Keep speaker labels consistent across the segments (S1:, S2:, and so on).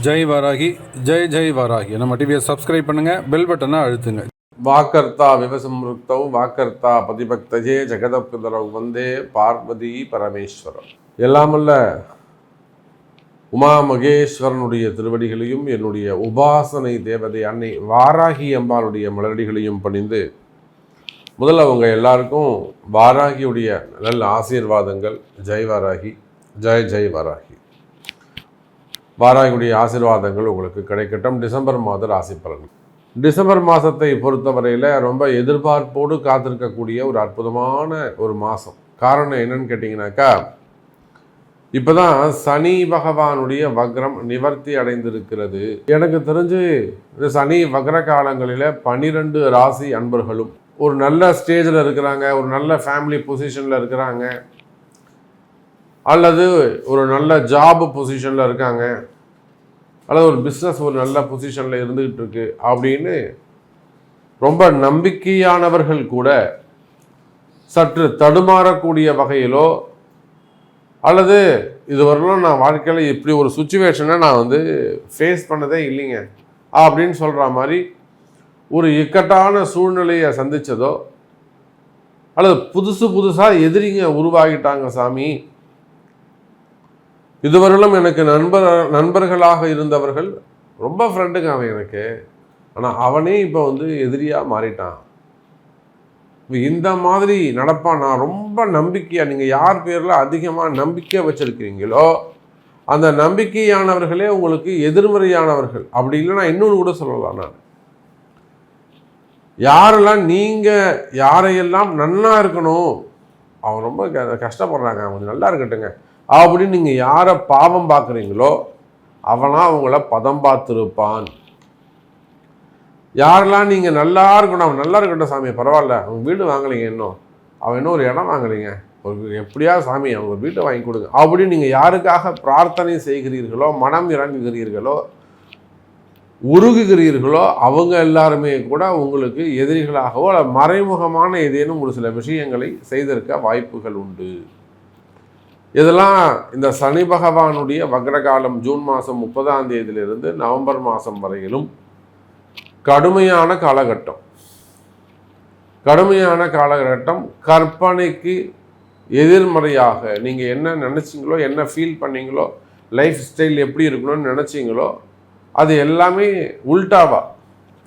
S1: ஜெய் வாராகி, ஜெய் ஜெய் வாராகி. நம்ம டிவியை சப்ஸ்கிரைப் பண்ணுங்க, பெல் பட்டனை அழுத்துங்க.
S2: வாக்கர்த்தா விவசம்ருக்தௌ வாக்கர்த்தா பதிபக்தஜே ஜெகதப்பிதரவ் வந்தே பார்வதி பரமேஸ்வரம். எல்லாமல்ல உமா மகேஸ்வரனுடைய திருவடிகளையும் என்னுடைய உபாசனை தேவதை அன்னை வாராகி அம்பாளுடைய மலரடிகளையும் பணிந்து முதல்ல அவங்க எல்லாருக்கும் வாராகியுடைய நல்ல ஆசீர்வாதங்கள். ஜெய் வாராகி, ஜெய் ஜெய் வாராகி. வாராகியுடைய ஆசீர்வாதங்கள் உங்களுக்கு கிடைக்கட்டும். டிசம்பர் மாத ராசி பலன். டிசம்பர் மாதத்தை பொறுத்தவரையில் ரொம்ப எதிர்பார்ப்போடு காத்திருக்கக்கூடிய ஒரு அற்புதமான ஒரு மாதம். காரணம் என்னன்னு கேட்டிங்கனாக்கா, இப்போ தான் சனி பகவானுடைய வக்ரம் நிவர்த்தி அடைந்திருக்கிறது. எனக்கு தெரிஞ்சு இந்த சனி வக்ர காலங்களில் 12 ராசி அன்பர்களும் ஒரு நல்ல ஸ்டேஜில் இருக்கிறாங்க, ஒரு நல்ல ஃபேமிலி பொசிஷனில் இருக்கிறாங்க, அல்லது ஒரு நல்ல ஜாப் பொசிஷனில் இருக்காங்க, அல்லது ஒரு பிஸ்னஸ் ஒரு நல்ல பொசிஷனில் இருந்துகிட்டு இருக்கு அப்படின்னு ரொம்ப நம்பிக்கையானவர்கள் கூட சற்று தடுமாறக்கூடிய வகையிலோ, அல்லது இதுவரையிலும் நான் வாழ்க்கையில் இப்படி ஒரு சுச்சுவேஷனை நான் ஃபேஸ் பண்ணதே இல்லைங்க அப்படின்னு சொல்கிற மாதிரி ஒரு இக்கட்டான சூழ்நிலையை சந்தித்ததோ, அல்லது புதுசாக எதிரிங்க உருவாகிட்டாங்க சாமி, இதுவரையிலும் எனக்கு நண்பர்களாக இருந்தவர்கள் ரொம்ப ஃப்ரெண்டுங்க அவன் எனக்கு, ஆனால் அவனே இப்போ எதிரியாக மாறிட்டான், இந்த மாதிரி நடப்பான். நான் ரொம்ப நம்பிக்கையாக, நீங்கள் யார் பேரில் அதிகமாக நம்பிக்கை வச்சுருக்கிறீங்களோ அந்த நம்பிக்கையானவர்களே உங்களுக்கு எதிர்மறையானவர்கள். அப்படி இல்லைன்னா இன்னொன்று கூட சொல்லலாம், நான் யாரெல்லாம் நீங்கள் யாரையெல்லாம் நன்னா இருக்கணும், அவன் ரொம்ப கஷ்டப்படுறாங்க, அவங்க நல்லா இருக்கட்டுங்க அப்படின்னு நீங்கள் யாரை பாவம் பார்க்குறீங்களோ அவனா அவங்கள பதம் பார்த்துருப்பான். யாரெல்லாம் நீங்கள் நல்லா இருக்கணும், அவன் நல்லா இருக்கட்டும் சாமி, பரவாயில்ல, அவங்க வீடு வாங்கலைங்க, அவன் இன்னும் ஒரு இடம் வாங்கலைங்க, ஒரு எப்படியா சாமி அவங்க ஒரு வீட்டை வாங்கி கொடுங்க அப்படின்னு நீங்கள் யாருக்காக பிரார்த்தனை செய்கிறீர்களோ, மனம் இறங்குகிறீர்களோ, உருகுகிறீர்களோ, அவங்க எல்லாருமே கூட உங்களுக்கு எதிரிகளாகவோ அல்ல மறைமுகமான ஏதேனும் ஒரு சில விஷயங்களை செய்திருக்க வாய்ப்புகள் உண்டு. இதெல்லாம் இந்த சனி பகவானுடைய வக்ரகாலம் ஜூன் மாதம் 30ஆம் தேதியிலிருந்து நவம்பர் மாதம் வரையிலும் கடுமையான காலகட்டம். கற்பனைக்கு எதிர்மறையாக நீங்கள் என்ன நினச்சிங்களோ, என்ன ஃபீல் பண்ணீங்களோ, லைஃப் ஸ்டைல் எப்படி இருக்கணும்னு நினச்சிங்களோ அது எல்லாமே உல்டாவா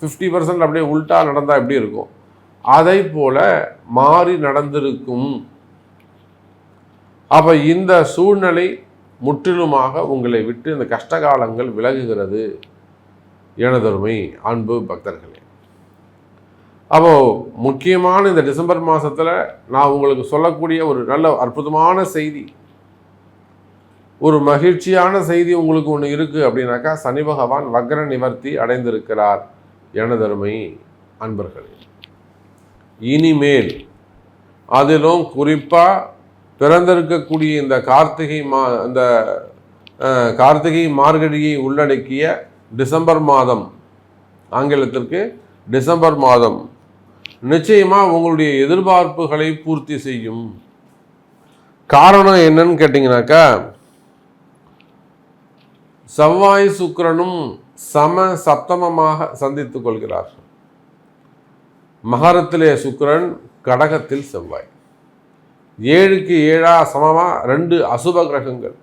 S2: 50% அப்படியே உல்டா நடந்தால் எப்படி இருக்கும், அதை போல மாறி நடந்திருக்கும். அப்போ இந்த சூழ்நிலை முற்றிலுமாக உங்களை விட்டு இந்த கஷ்டகாலங்கள் விலகுகிறது எனதருமை அன்பு பக்தர்களே. அப்போது முக்கியமான இந்த டிசம்பர் மாதத்தில் நான் உங்களுக்கு சொல்லக்கூடிய ஒரு நல்ல அற்புதமான செய்தி, ஒரு மகிழ்ச்சியான செய்தி உங்களுக்கு ஒன்று இருக்குது அப்படின்னாக்கா, சனி பகவான் வக்ர நிவர்த்தி அடைந்திருக்கிறார் எனதருமை அன்பர்களே. இனிமேல் அதிலும் குறிப்பாக பிறந்திருக்கக்கூடிய இந்த கார்த்திகை மார்கழியை உள்ளடக்கிய டிசம்பர் மாதம், ஆங்கிலத்திற்கு டிசம்பர் மாதம் நிச்சயமாக உங்களுடைய எதிர்பார்ப்புகளை பூர்த்தி செய்யும். காரணம் என்னன்னு கேட்டிங்கனாக்கா, செவ்வாய் சுக்கிரனும் சப்தமமாக சந்தித்துக் கொள்கிறார்கள். மகரத்திலே சுக்கிரன், கடகத்தில் செவ்வாய், 7க்கு 7 சமமாக 2 அசுப கிரகங்கள்.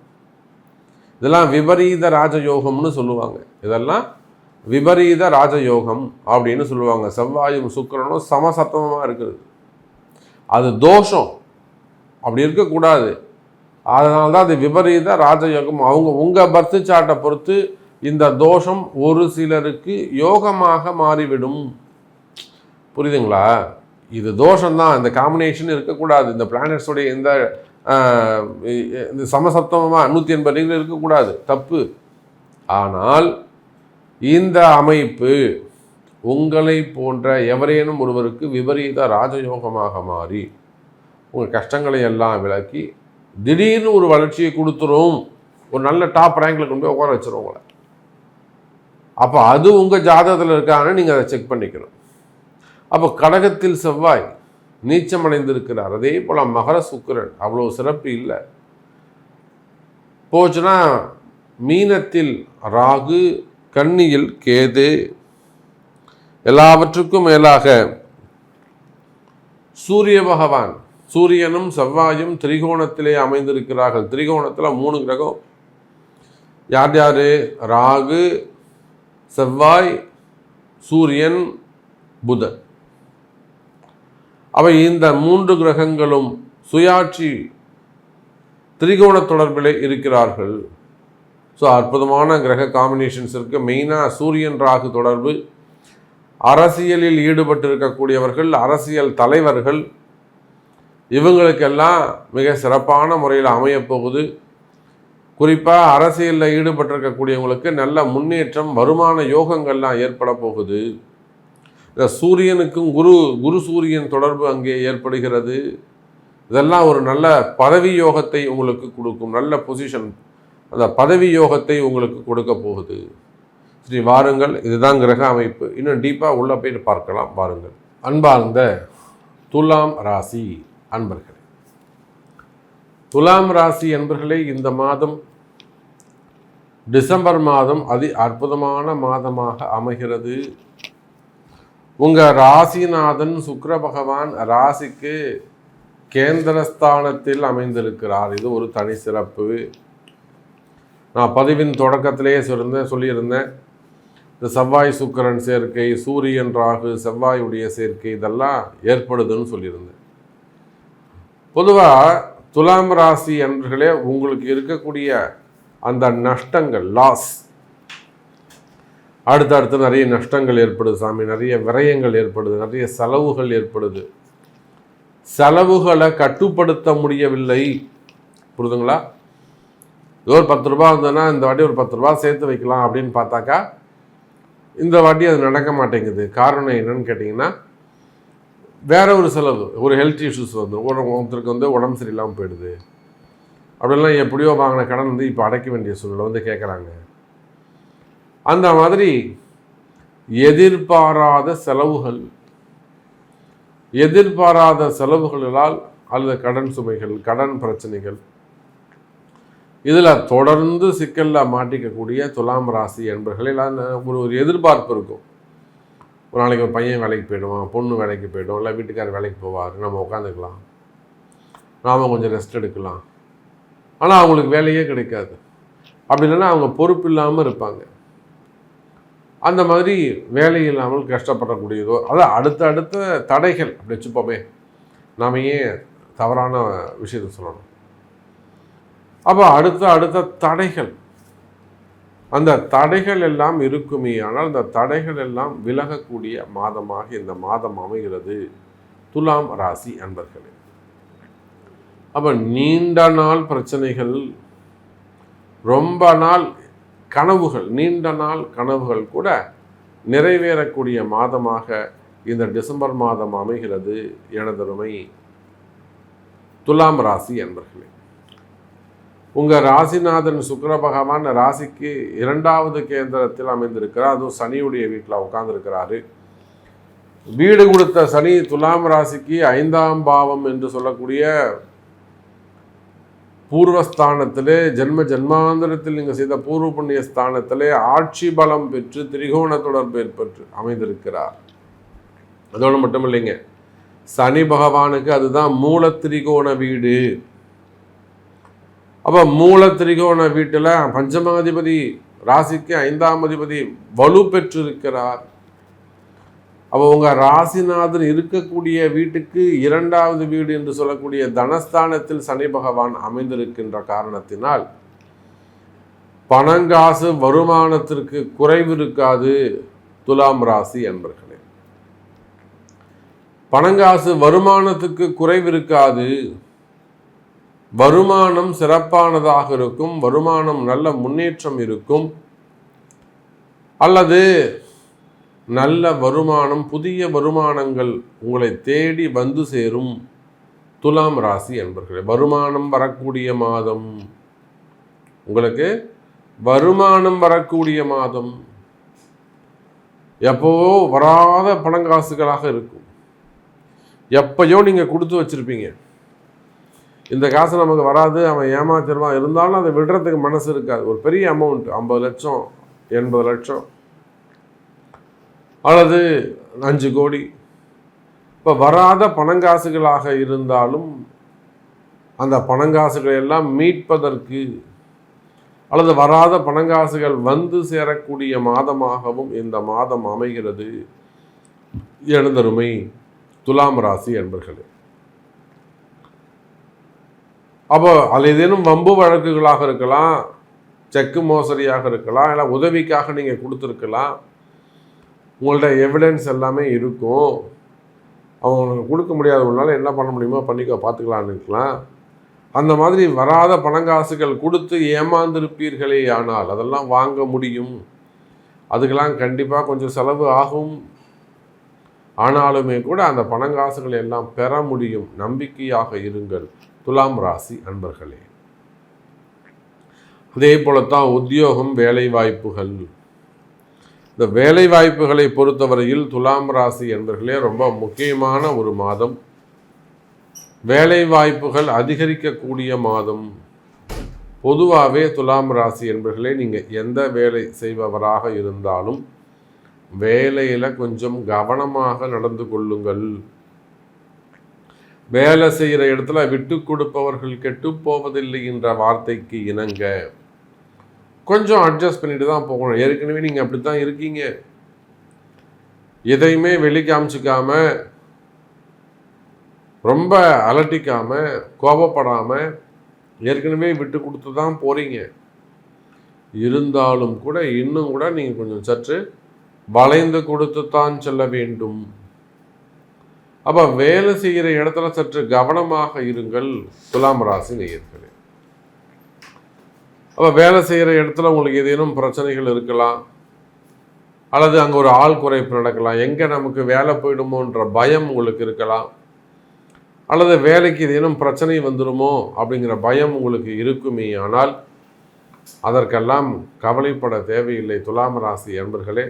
S2: இதெல்லாம் விபரீத ராஜயோகம்னு சொல்லுவாங்க. இதெல்லாம் விபரீத ராஜயோகம் அப்படின்னு சொல்லுவாங்க. செவ்வாயும் சுக்கிரனும் சமசப்தமமாக இருக்கிறது, அது தோஷம், அப்படி இருக்கக்கூடாது. அதனால தான் அது விபரீத ராஜயோகம். உங்கள் பர்த் சார்ட்டை பொறுத்து இந்த தோஷம் ஒரு சிலருக்கு யோகமாக மாறிவிடும். புரியுதுங்களா? இது தோஷம்தான், இந்த காம்பினேஷன் இருக்கக்கூடாது. இந்த பிளானட்ஸோடைய இந்த சமசப்தமாக 180 டிகிரி இருக்கக்கூடாது, தப்பு. ஆனால் இந்த அமைப்பு உங்களை போன்ற எவரேனும் ஒருவருக்கு விபரீத ராஜயோகமாக மாறி உங்கள் கஷ்டங்களை எல்லாம் விலக்கி திடீர்னு ஒரு வளர்ச்சியை கொடுத்துரும், ஒரு நல்ல டாப் ரேங்கில் கொண்டு போய் உட்கார வச்சிரும் உங்களை. அப்போ அது உங்கள் ஜாதகத்தில் இருக்கான்னு நீங்கள் அதை செக் பண்ணிக்கணும். அப்போ கடகத்தில் செவ்வாய் நீச்சமடைந்திருக்கிறார். அதே போல் மகர சுக்கிரன் அவ்வளோ சிறப்பு இல்லை. போச்சுன்னா மீனத்தில் ராகு, கன்னியில் கேது. எல்லாவற்றுக்கும் மேலாக சூரிய பகவான், சூரியனும் செவ்வாயும் திரிகோணத்திலே அமைந்திருக்கிறார்கள். திரிகோணத்தில் 3 கிரகம். யார் யார்? ராகு, செவ்வாய், சூரியன், புதன். அவை இந்த 3 கிரகங்களும் சுயாட்சி திரிகோண தொடர்பிலே இருக்கிறார்கள். ஸோ அற்புதமான கிரக காம்பினேஷன்ஸ் இருக்குது. மெயினாக சூரியன் ராகு தொடர்பு. அரசியலில் ஈடுபட்டு இருக்கக்கூடியவர்கள், அரசியல் தலைவர்கள், இவங்களுக்கெல்லாம் மிக சிறப்பான முறையில் அமையப்போகுது. குறிப்பாக அரசியலில் ஈடுபட்டிருக்கக்கூடியவங்களுக்கு நல்ல முன்னேற்றம், வருமான யோகங்கள்லாம் ஏற்பட போகுது. இந்த சூரியனுக்கும் குரு சூரியன் தொடர்பு அங்கே ஏற்படுகிறது. இதெல்லாம் ஒரு நல்ல பதவி யோகத்தை உங்களுக்கு கொடுக்கும். நல்ல பொசிஷன், அந்த பதவி யோகத்தை உங்களுக்கு கொடுக்க போகுது. சரி, வாருங்கள். இதுதான் கிரக அமைப்பு. இன்னும் டீப்பாக உள்ளே போயிட்டு பார்க்கலாம். வாருங்கள். அன்பார்ந்த துலாம் ராசி அன்பர்களே, துலாம் ராசி அன்பர்களே, இந்த மாதம் டிசம்பர் மாதம் அற்புதமான மாதமாக அமைகிறது. உங்கள் ராசிநாதன் சுக்கிர பகவான் ராசிக்கு கேந்திரஸ்தானத்தில் அமைந்திருக்கிறார். இது ஒரு தனி சிறப்பு. நான் பதிவின் தொடக்கத்திலேயே சொல்லியிருந்தேன். இந்த செவ்வாய் சுக்கிரன் சேர்க்கை, சூரியன் ராகு, செவ்வாயுடைய சேர்க்கை, இதெல்லாம் ஏற்படுதுன்னு சொல்லியிருந்தேன். பொதுவாக துலாம் ராசி அன்பர்களே, உங்களுக்கு இருக்கக்கூடிய அந்த நஷ்டங்கள், லாஸ், அடுத்தடுத்து நிறைய நஷ்டங்கள் ஏற்படுது சாமி, நிறைய விரயங்கள் ஏற்படுது, நிறைய செலவுகள் ஏற்படுது. செலவுகளை கட்டுப்படுத்த முடியவில்லை. புரியுதுங்களா? ஏதோ ஒரு 10 ரூபா இருந்ததுன்னா இந்த வாட்டி ஒரு 10 ரூபா சேர்த்து வைக்கலாம் அப்படின்னு பார்த்தாக்கா இந்த வாட்டி அது நடக்க மாட்டேங்குது. காரணம் என்னன்னு கேட்டிங்கன்னா, வேற ஒரு செலவு, ஒரு ஹெல்த் இஷ்யூஸ் வந்து ஒருத்தருக்கு வந்து உடம்பு சரியில்லாமல் போயிடுது. அப்படிலாம் எப்படியோ வாங்கின கடன் வந்து இப்போ அடைக்க வேண்டிய சூழ்நிலை வந்து கேட்குறாங்க. அந்த மாதிரி எதிர்பாராத செலவுகளால் அல்லது கடன் சுமைகள், கடன் பிரச்சனைகள், இதில் தொடர்ந்து சிக்கலில் மாட்டிக்கக்கூடிய துலாம் ராசி என்பர்களே, ஒரு எதிர்பார்ப்பு இருக்கும். ஒரு நாளைக்கு ஒரு பையன் வேலைக்கு போயிடுவான், பொண்ணு வேலைக்கு போய்டும், இல்லை வீட்டுக்காரர் வேலைக்கு போவார், நம்ம உட்காந்துக்கலாம், நாம் கொஞ்சம் ரெஸ்ட் எடுக்கலாம். ஆனால் அவங்களுக்கு வேலையே கிடைக்காது. அப்படி இல்லைன்னா அவங்க பொறுப்பு இல்லாமல் இருப்பாங்க. அந்த மாதிரி வேலை இல்லாமல் கஷ்டப்படக்கூடியதோ, அதான் அடுத்த தடைகள் அப்படி வச்சுப்போமே, நாம் ஏன் தவறான விஷயத்தை சொல்லணும். அப்போ அடுத்த தடைகள், அந்த தடைகள் எல்லாம் இருக்குமே, ஆனால் அந்த தடைகள் எல்லாம் விலகக்கூடிய மாதமாக இந்த மாதம் அமைகிறது துலாம் ராசி அன்பர்களே. அப்போ நீண்ட நாள் பிரச்சனைகள், ரொம்ப நாள் கனவுகள், நீண்ட நாள் கனவுகள் கூட நிறைவேறக்கூடிய மாதமாக இந்த டிசம்பர் மாதம் அமைகிறது எனதருமை துலாம் ராசி அன்பர்களே. உங்கள் ராசிநாதன் சுக்கிர பகவான் ராசிக்கு 2வது கேந்திரத்தில் அமைந்திருக்கிறார். அதுவும் சனியுடைய வீட்டில் உட்கார்ந்துருக்கிறாரு. வீடு கொடுத்த சனி துலாம் ராசிக்கு 5ஆம் பாவம் என்று சொல்லக்கூடிய பூர்வஸ்தானத்திலே, ஜென்மாந்திரத்தில் நீங்கள் செய்த பூர்வ புண்ணிய ஸ்தானத்திலே ஆட்சி பலம் பெற்று திரிகோண தொடர்பு ஏற்பட்டு அமைந்திருக்கிறார். அதோடு மட்டும் இல்லைங்க, சனி பகவானுக்கு அதுதான் மூல திரிகோண வீடு. அப்போ மூல திரிகோண வீட்டில் பஞ்சமாதிபதி ராசிக்கு 5ஆம் அதிபதி வலு பெற்றிருக்கிறார். அப்போ உங்கள் ராசிநாதன் இருக்கக்கூடிய வீட்டுக்கு 2வது வீடு என்று சொல்லக்கூடிய தனஸ்தானத்தில் சனி பகவான் அமைந்திருக்கின்ற காரணத்தினால் பணங்காசு வருமானத்திற்கு குறைவு இருக்காது துலாம் ராசி என்பர்களே. பணங்காசு வருமானத்துக்கு குறைவு இருக்காது. வருமானம் சிறப்பானதாக இருக்கும். வருமானம் நல்ல முன்னேற்றம் இருக்கும். அல்லது நல்ல வருமானம், புதிய வருமானங்கள் உங்களை தேடி வந்து சேரும் துலாம் ராசி என்பர்களே. வருமானம் வரக்கூடிய மாதம், உங்களுக்கு வருமானம் வரக்கூடிய மாதம். எப்போவோ வராத பணங்காசுகளாக இருக்கும். எப்பயோ நீங்கள் கொடுத்து வச்சிருப்பீங்க. இந்த காசு நமக்கு வராது, அவன் ஏமாத்திடுவான், இருந்தாலும் அதை விடுறதுக்கு மனசு இருக்காது. ஒரு பெரிய அமௌண்ட் 50 லட்சம் 80 லட்சம் அல்லது 5 கோடி, இப்போ வராத பணங்காசுகளாக இருந்தாலும் அந்த பணங்காசுகளை எல்லாம் மீட்பதற்கு அல்லது வராத பணங்காசுகள் வந்து சேரக்கூடிய மாதமாகவும் இந்த மாதம் அமைகிறது. எழுந்தருமை துலாம் ராசி என்பர்களே. அப்போ அதில் ஏதேனும் வம்பு வழக்குகளாக இருக்கலாம், செக்கு மோசடியாக இருக்கலாம், இல்லை உதவிக்காக நீங்கள் கொடுத்துருக்கலாம். உங்கள்ட்ட எவிடன்ஸ் எல்லாமே இருக்கும். அவங்களுக்கு கொடுக்க முடியாதவங்களால என்ன பண்ண முடியுமோ பண்ணிக்கோ, பார்த்துக்கலான்னு இருக்கலாம். அந்த மாதிரி வராத பணங்காசுகள் கொடுத்து ஏமாந்திருப்பீர்களே, ஆனால் அதெல்லாம் வாங்க முடியும். அதுக்கெல்லாம் கண்டிப்பாக கொஞ்சம் செலவு ஆகும். ஆனாலுமே கூட அந்த பணங்காசுகளை எல்லாம் பெற முடியும். நம்பிக்கையாக இருங்கள் துலாம் ராசி அன்பர்களே. அதே போலத்தான் உத்தியோகம், வேலை வாய்ப்புகள். இந்த வேலை வாய்ப்புகளை பொறுத்தவரையில் துலாம் ராசி என்பர்களே ரொம்ப முக்கியமான ஒரு மாதம். வேலை வாய்ப்புகள் அதிகரிக்கக்கூடிய மாதம். பொதுவாகவே துலாம் ராசி என்பர்களே, நீங்கள் எந்த வேலை செய்பவராக இருந்தாலும் வேலையில் கொஞ்சம் கவனமாக நடந்து கொள்ளுங்கள். வேலை செய்கிற இடத்துல விட்டு கொடுப்பவர்கள் கெட்டு போவதில்லை என்ற வார்த்தைக்கு இணங்க கொஞ்சம் அட்ஜஸ்ட் பண்ணிட்டு தான் போகணும். ஏற்கனவே நீங்கள் அப்படித்தான் இருக்கீங்க. எதையுமே வெளி காமிச்சிக்காம, ரொம்ப அலட்டிக்காம, கோபப்படாமல் ஏற்கனவே விட்டு கொடுத்து தான் போகிறீங்க. இருந்தாலும் கூட இன்னும் கூட நீங்கள் கொஞ்சம் சற்று வளைந்து கொடுத்து தான் செல்ல வேண்டும். அப்போ வேலை செய்கிற இடத்துல சற்று கவனமாக இருங்கள் துலாம் ராசி நேயர்களே. அப்போ வேலை செய்கிற இடத்துல உங்களுக்கு ஏதேனும் பிரச்சனைகள் இருக்கலாம், அல்லது அங்கே ஒரு ஆள் குறைப்பு நடக்கலாம், எங்கே நமக்கு வேலை போயிடுமோன்ற பயம் உங்களுக்கு இருக்கலாம், அல்லது வேலைக்கு ஏதேனும் பிரச்சனை வந்துடுமோ அப்படிங்கிற பயம் உங்களுக்கு இருக்குமே. ஆனால் அதற்கெல்லாம் கவலைப்பட தேவையில்லை துலாம் ராசி என்பர்களே.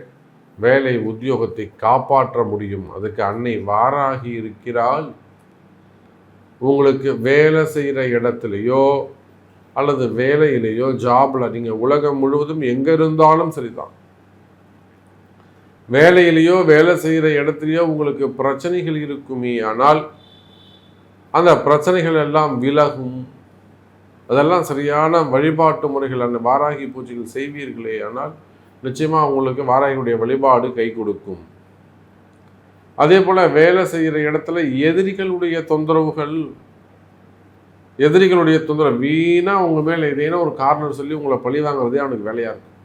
S2: வேலை உத்தியோகத்தை காப்பாற்ற முடியும். அதுக்கு அன்னை வாராகி இருக்கிறாள். உங்களுக்கு வேலை செய்கிற இடத்துலையோ அல்லது வேலையிலேயோ ஜாபில் நீங்கள் உலகம் முழுவதும் எங்கே இருந்தாலும் சரிதான், வேலையிலேயோ வேலை செய்கிற இடத்துலையோ உங்களுக்கு பிரச்சனைகள் இருக்குமே. ஆனால் அந்த பிரச்சனைகள் எல்லாம் விலகும். அதெல்லாம் சரியான வழிபாட்டு முறைகள், அந்த வாராகி பூஜைகள் செய்வீர்களே ஆனால் நிச்சயமாக உங்களுக்கு வாராகியுடைய வழிபாடு கை கொடுக்கும். அதே போல் வேலை செய்கிற இடத்துல எதிரிகளுடைய தொந்தரவு வீணாக உங்கள் மேலே ஏதேனும் ஒரு காரணம் சொல்லி உங்களை பழி வாங்குறதே அவனுக்கு வேலையாக இருக்கும்.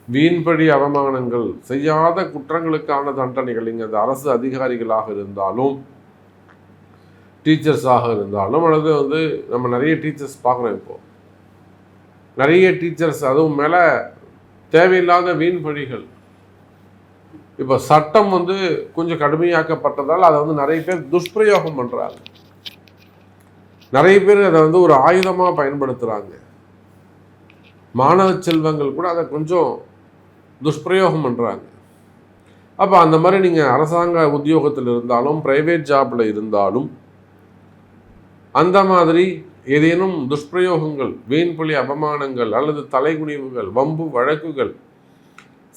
S2: வீண்பழி அவமானங்கள், செய்யாத குற்றங்களுக்கான தண்டனைகள். இங்கே அந்த அரசு அதிகாரிகளாக இருந்தாலும், டீச்சர்ஸாக இருந்தாலும், அல்லது நம்ம நிறைய டீச்சர்ஸ் பார்க்குறோம். இப்போது நிறைய டீச்சர்ஸ் அதுவும் மேலே தேவையில்லாத வீண் பழிகள். இப்போ சட்டம் கொஞ்சம் கடுமையாக்கப்பட்டதால் அதை நிறைய பேர் துஷ்பிரயோகம் பண்ணுறாங்க. நிறைய பேர் அதை ஒரு ஆயுதமாக பயன்படுத்துகிறாங்க. மாணவ செல்வங்கள் கூட அதை கொஞ்சம் துஷ்பிரயோகம் பண்ணுறாங்க. அப்போ அந்த மாதிரி நீங்கள் அரசாங்க உத்தியோகத்தில் இருந்தாலும், ப்ரைவேட் ஜாப்பில் இருந்தாலும், அந்த மாதிரி ஏதேனும் துஷ்பிரயோகங்கள், வீண்பழி அவமானங்கள் அல்லது தலைகுனிவுகள், வம்பு வழக்குகள்,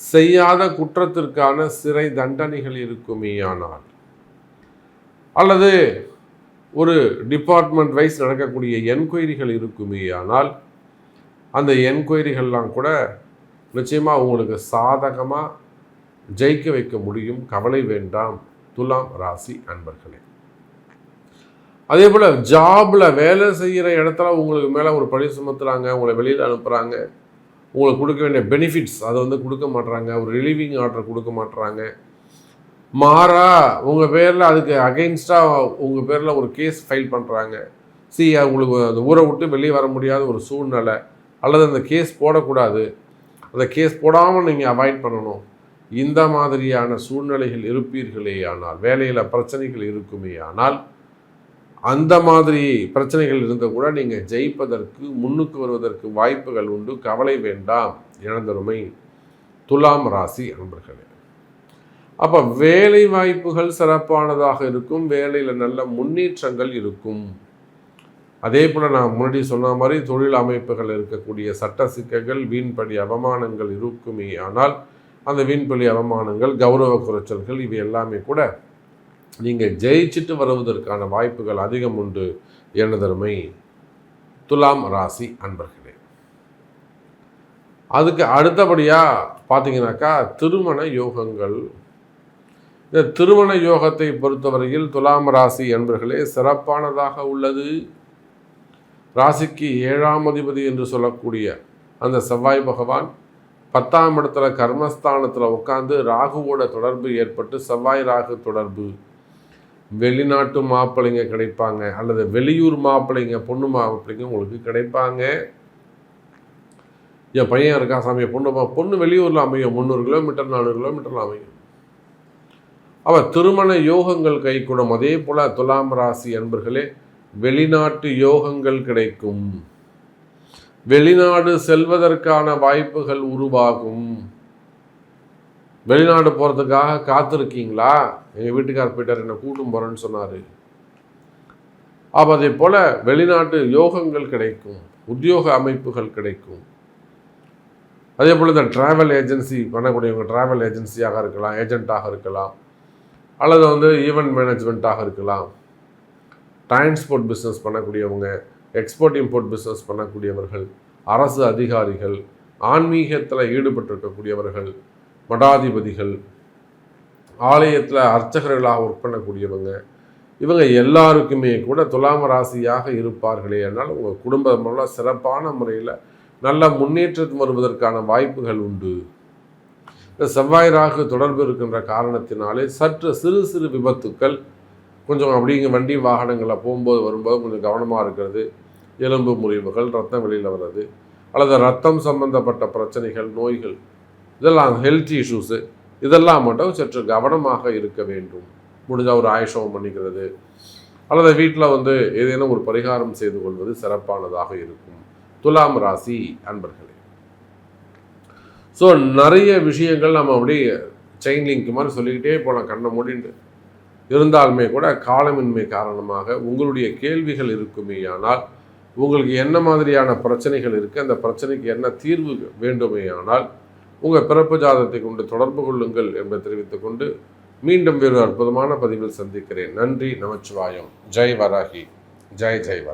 S2: செய்யாத குற்றத்திற்கான சிறை தண்டனைகள் இருக்குமேயானால், அல்லது ஒரு டிபார்ட்மெண்ட் வைஸ் நடக்கக்கூடிய என்கொயரிகள் இருக்குமேயானால், அந்த என்கொயரிகள்லாம் கூட நிச்சயமாக உங்களுக்கு சாதகமாக ஜெயிக்க வைக்க முடியும். கவலை வேண்டாம் துலாம் ராசி அன்பர்களே. அதே போல் ஜாபில் வேலை செய்கிற இடத்துல உங்களுக்கு மேலே ஒரு பழி சுமத்துறாங்க, உங்களை வெளியில் அனுப்புகிறாங்க, உங்களுக்கு கொடுக்க வேண்டிய பெனிஃபிட்ஸ் அதை கொடுக்க மாட்டுறாங்க, ஒரு ரிலீவிங் ஆர்டர் கொடுக்க மாட்டுறாங்க. மாறா உங்கள் பேரில் அதுக்கு அகெயின்ஸ்டாக உங்கள் பேரில் ஒரு கேஸ் ஃபைல் பண்ணுறாங்க. உங்களுக்கு அந்த ஊரை விட்டு வெளியே வர முடியாத ஒரு சூழ்நிலை, அல்லது அந்த கேஸ் போடக்கூடாது, அந்த கேஸ் போடாமல் நீங்கள் அவாய்ட் பண்ணணும். இந்த மாதிரியான சூழ்நிலைகள் இருப்பீர்களே ஆனால், வேலையில் பிரச்சனைகள் இருக்குமே ஆனால், அந்த மாதிரி பிரச்சனைகள் இருந்தால் கூட நீங்கள் ஜெயிப்பதற்கு, முன்னுக்கு வருவதற்கு வாய்ப்புகள் உண்டு. கவலை வேண்டாம் இழந்தருமை துலாம் ராசி அன்பர்களே. அப்போ வேலை வாய்ப்புகள் சிறப்பானதாக இருக்கும். வேலையில் நல்ல முன்னேற்றங்கள் இருக்கும். அதே போல் நான் முன்னாடி சொன்ன மாதிரி தொழில் அமைப்புகள் இருக்கக்கூடிய சட்ட சிக்கல்கள், வீண்பழி அவமானங்கள் இருக்குமே. ஆனால் அந்த வீண்பழி அவமானங்கள், கௌரவ குறைச்சல்கள் இவை எல்லாமே கூட நீங்கள் ஜெயிச்சுட்டு வருவதற்கான வாய்ப்புகள் அதிகம் உண்டு எனதருமை துலாம் ராசி அன்பர்களே. அதுக்கு அடுத்தபடியாக பார்த்தீங்கன்னாக்கா திருமண யோகங்கள். இந்த திருமண யோகத்தை பொறுத்தவரையில் துலாம் ராசி அன்பர்களே சிறப்பானதாக உள்ளது. ராசிக்கு 7ஆம் அதிபதி என்று சொல்லக்கூடிய அந்த செவ்வாய் பகவான் 10ஆம் இடத்துல கர்மஸ்தானத்தில் உட்காந்து ராகுவோட தொடர்பு ஏற்பட்டு, செவ்வாய் ராகு தொடர்பு, வெளிநாட்டு மாப்பிள்ளைங்க கிடைப்பாங்க, அல்லது வெளியூர் மாப்பிள்ளைங்க, பொண்ணு மாப்பிள்ளைங்க உங்களுக்கு கிடைப்பாங்க. என் பையன் இருக்கா சாமி, பொண்ணு வெளியூரில் அமையும், 300 கிலோமீட்டர் 400 கிலோமீட்டரில் அமையும். அவள் திருமண யோகங்கள் கைகூடும். அதே போல் துலாம் ராசி அன்பர்களே வெளிநாட்டு யோகங்கள் கிடைக்கும். வெளிநாடு செல்வதற்கான வாய்ப்புகள் உருவாகும். வெளிநாடு போகிறதுக்காக காத்திருக்கீங்களா? எங்கள் வீட்டுக்கார் போயிட்டார், என்னை கூட்டும் போகிறேன்னு சொன்னார். அப்போ அதே போல் வெளிநாட்டு யோகங்கள் கிடைக்கும், உத்தியோக அமைப்புகள் கிடைக்கும். அதே போல் இந்த ட்ராவல் ஏஜென்சி பண்ணக்கூடியவங்க, ட்ராவல் ஏஜென்சியாக இருக்கலாம், ஏஜெண்ட்டாக இருக்கலாம், அல்லது ஈவெண்ட் மேனேஜ்மெண்ட்டாக இருக்கலாம், டிரான்ஸ்போர்ட் பிஸ்னஸ் பண்ணக்கூடியவங்க, எக்ஸ்போர்ட் இம்போர்ட் பிஸ்னஸ் பண்ணக்கூடியவர்கள், அரசு அதிகாரிகள், ஆன்மீகத்தில் ஈடுபட்டிருக்கக்கூடியவர்கள், மடாதிபதிகள், ஆலயத்தில் அர்ச்சகர்களாக ஒர்க் பண்ணக்கூடியவங்க, இவங்க எல்லாருக்குமே கூட துலாம் ராசியாக இருப்பார்களே. அதனால் உங்கள் குடும்பமெல்லாம் சிறப்பான முறையில் நல்ல முன்னேற்றம் வருவதற்கான வாய்ப்புகள் உண்டு. இந்த செவ்வாய் ராகு தொடர்பு இருக்கின்ற காரணத்தினாலே சற்று சிறு சிறு விபத்துக்கள், கொஞ்சம் அப்படிங்க வண்டி வாகனங்களில் போகும்போது வரும்போது கொஞ்சம் கவனமாக இருக்கிறது, எலும்பு முறிவுகள், ரத்தம் வெளியில் வர்றது, அல்லது ரத்தம் சம்பந்தப்பட்ட பிரச்சனைகள், நோய்கள், இதெல்லாம் ஹெல்த் இஷ்யூஸு, இதெல்லாம் மட்டும் சற்று கவனமாக இருக்க வேண்டும். முடிஞ்சால் ஒரு ஆயுஷம் பண்ணிக்கிறது, அல்லது வீட்டில் ஏதேனும் ஒரு பரிகாரம் செய்து கொள்வது சிறப்பானதாக இருக்கும் துலாம் ராசி அன்பர்களே. ஸோ நிறைய விஷயங்கள் நம்ம அப்படியே செயின் லிங்க் மாதிரி சொல்லிக்கிட்டே போனால் கண்ணை மூடிண்டு இருந்தாலுமே கூட காலமின்மை காரணமாக உங்களுடைய கேள்விகள் இருக்குமே. ஆனால் உங்களுக்கு என்ன மாதிரியான பிரச்சனைகள் இருக்குது, அந்த பிரச்சனைக்கு என்ன தீர்வு வேண்டுமே ஆனால் உங்கள் பிறப்பு ஜாதகத்தை கொண்டு தொடர்பு கொள்ளுங்கள் என்பதை தெரிவித்துக்கொண்டு மீண்டும் வேறு அற்புதமான பதிவில் சந்திக்கிறேன். நன்றி, நமச்சிவாயம். ஜெய் வராகி, ஜெய் ஜெய் வராகி.